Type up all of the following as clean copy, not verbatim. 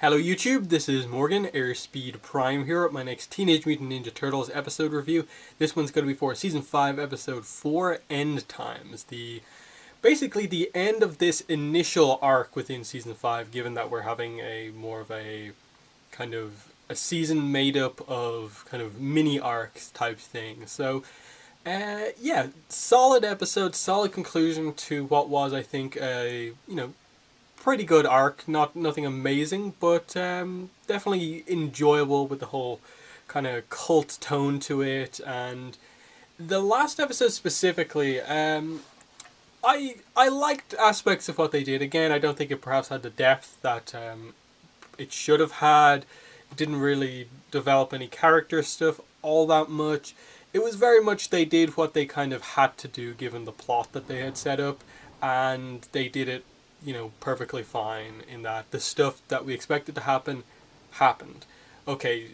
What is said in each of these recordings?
Hello YouTube, this is Morgan, Airspeed Prime here at my next Teenage Mutant Ninja Turtles episode review. This one's going to be for Season 5, Episode 4, End Times. Basically the end of this initial arc within Season 5, given that we're having more of a kind of a season made up of kind of mini arcs type thing. So, yeah, solid episode, solid conclusion to what was, I think, pretty good arc. Nothing amazing, but definitely enjoyable with the whole kind of cult tone to it. And the last episode specifically, I liked aspects of what they did. Again, I don't think it perhaps had the depth that it should have had. It didn't really develop any character stuff all that much. It was very much they did what they kind of had to do given the plot that they had set up, and they did it, perfectly fine in that the stuff that we expected to happen, happened. Okay,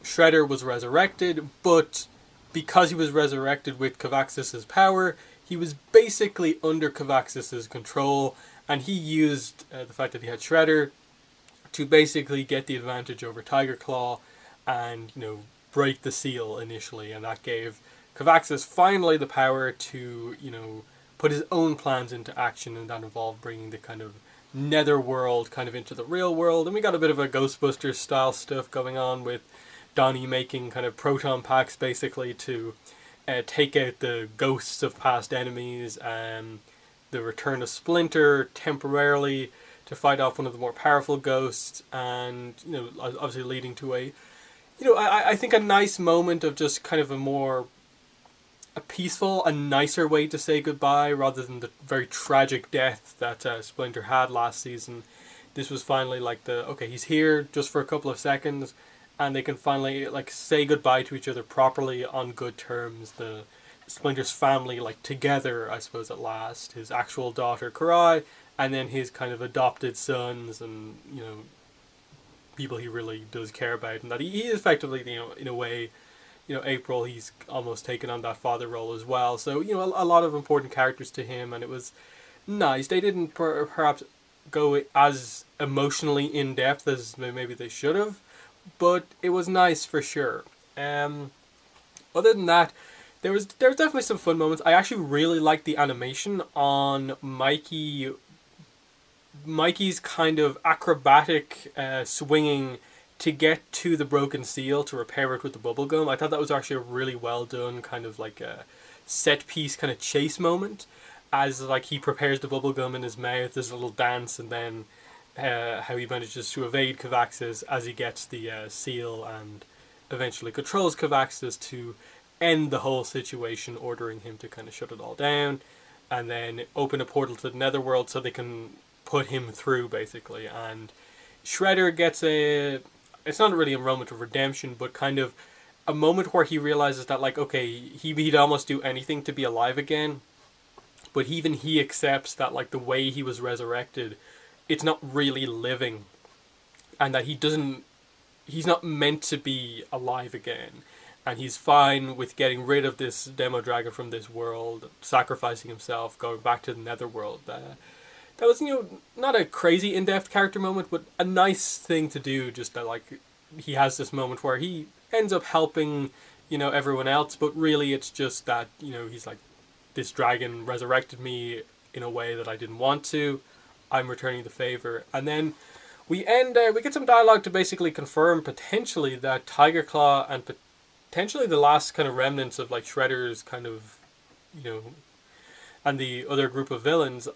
Shredder was resurrected, but because he was resurrected with Cavaxis' power, he was basically under Cavaxis' control, and he used the fact that he had Shredder to basically get the advantage over Tiger Claw and, break the seal initially, and that gave Cavaxis finally the power to, put his own plans into action, and that involved bringing the kind of netherworld kind of into the real world. And we got a bit of a Ghostbusters style stuff going on with Donnie making kind of proton packs basically to take out the ghosts of past enemies, and the return of Splinter temporarily to fight off one of the more powerful ghosts, and obviously leading to I think a nice moment of just kind of a peaceful, a nicer way to say goodbye rather than the very tragic death that Splinter had last season. This was finally like okay, he's here just for a couple of seconds, and they can finally say goodbye to each other properly on good terms. The Splinter's family together, I suppose, at last. His actual daughter Karai, and then his kind of adopted sons, and people he really does care about, and that he is effectively, in a way, April, he's almost taken on that father role as well. So, a lot of important characters to him, and it was nice. They didn't perhaps go as emotionally in depth as maybe they should have, but it was nice for sure. Other than that, there was definitely some fun moments. I actually really liked the animation on Mikey's kind of acrobatic swinging to get to the broken seal to repair it with the bubblegum. I thought that was actually a really well done kind of a set piece kind of chase moment, as he prepares the bubblegum in his mouth. There's a little dance, and then how he manages to evade Cavaxis as he gets the seal and eventually controls Cavaxis to end the whole situation, ordering him to kind of shut it all down, and then open a portal to the netherworld so they can put him through basically. And Shredder gets it's not really a moment of redemption, but kind of a moment where he realizes that okay, he'd almost do anything to be alive again, but even he accepts that the way he was resurrected, it's not really living, and that he's not meant to be alive again, and he's fine with getting rid of this demo dragon from this world, sacrificing himself, going back to the netherworld. That was, not a crazy in-depth character moment, but a nice thing to do, just that, he has this moment where he ends up helping, everyone else, but really it's just that, he's this dragon resurrected me in a way that I didn't want to. I'm returning the favor. And then we get some dialogue to basically confirm, potentially, that Tiger Claw and potentially the last kind of remnants of, Shredder's kind of, and the other group of villains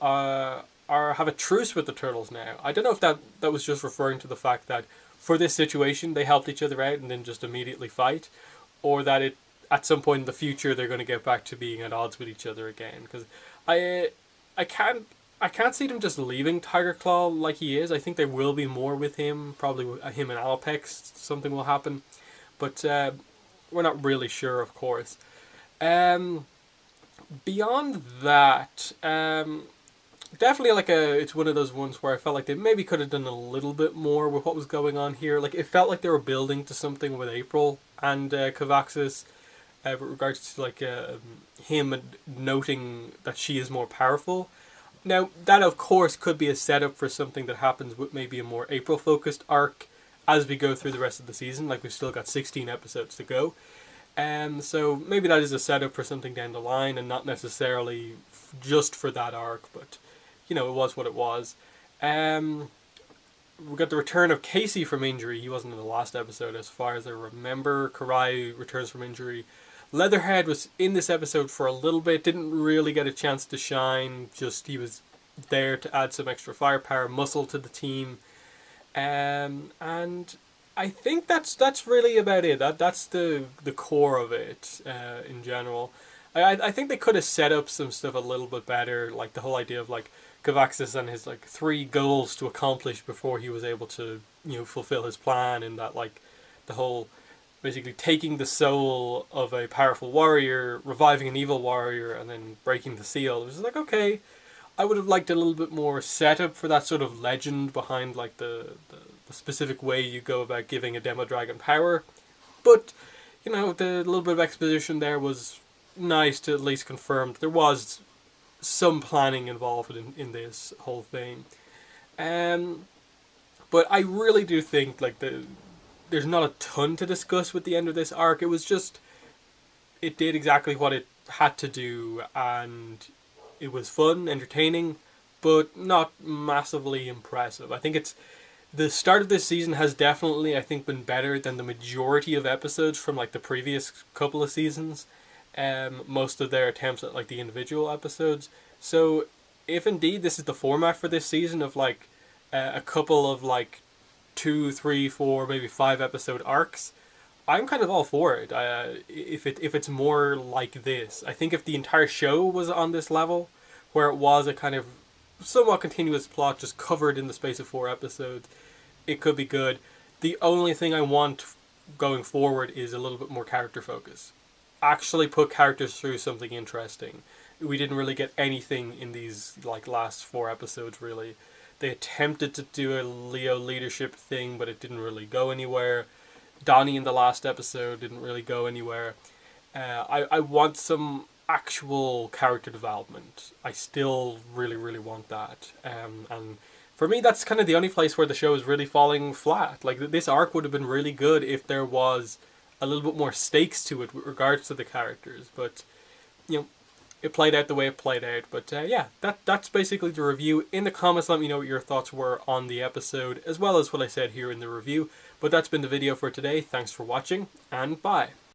have a truce with the Turtles now. I don't know if that was just referring to the fact that for this situation they helped each other out and then just immediately fight, or that at some point in the future they're going to get back to being at odds with each other again. Because I can't see them just leaving Tiger Claw like he is. I think there will be more with him, probably with him and Alpex. Something will happen, but we're not really sure, of course. Beyond that, definitely it's one of those ones where I felt they maybe could have done a little bit more with what was going on here. It felt like they were building to something with April and Cavaxis, with regards to him noting that she is more powerful. Now, that of course could be a setup for something that happens with maybe a more April-focused arc as we go through the rest of the season. Like, we've still got 16 episodes to go. So maybe that is a setup for something down the line and not necessarily just for that arc, but, you know, it was what it was. We got the return of Casey from injury. He wasn't in the last episode as far as I remember. Karai returns from injury. Leatherhead was in this episode for a little bit, didn't really get a chance to shine, just he was there to add some extra firepower, muscle to the team. And I think that's really about it. That's the core of it in general. I think they could have set up some stuff a little bit better, like the whole idea of like Cavaxis and his like 3 goals to accomplish before he was able to, you know, fulfill his plan, and that like the whole basically taking the soul of a powerful warrior, reviving an evil warrior, and then breaking the seal. It was like, okay, I would have liked a little bit more setup for that sort of legend behind like the specific way you go about giving a demo dragon power. But, you know, the little bit of exposition there was nice to at least confirm that there was some planning involved in this whole thing. But I really do think like there's not a ton to discuss with the end of this arc. It was just, it did exactly what it had to do, and it was fun, entertaining, but not massively impressive. I think the start of this season has definitely, I think, been better than the majority of episodes from like the previous couple of seasons. Most of their attempts at like the individual episodes. So if indeed this is the format for this season of like a couple of like 2, 3, 4, maybe 5 episode arcs, I'm kind of all for it. If it's more like this, I think if the entire show was on this level, where it was a kind of somewhat continuous plot just covered in the space of 4 episodes, it could be good. The only thing I want going forward is a little bit more character focus. Actually put characters through something interesting. We didn't really get anything in these like last 4 episodes really. They attempted to do a Leo leadership thing, but it didn't really go anywhere. Donnie in the last episode didn't really go anywhere. I want some actual character development. I still really, really want that. And for me, that's kind of the only place where the show is really falling flat. Like, this arc would have been really good if there was a little bit more stakes to it with regards to the characters. But, you know, it played out the way it played out. But yeah, that's basically the review. In the comments, let me know what your thoughts were on the episode, as well as what I said here in the review. But that's been the video for today. Thanks for watching, and bye.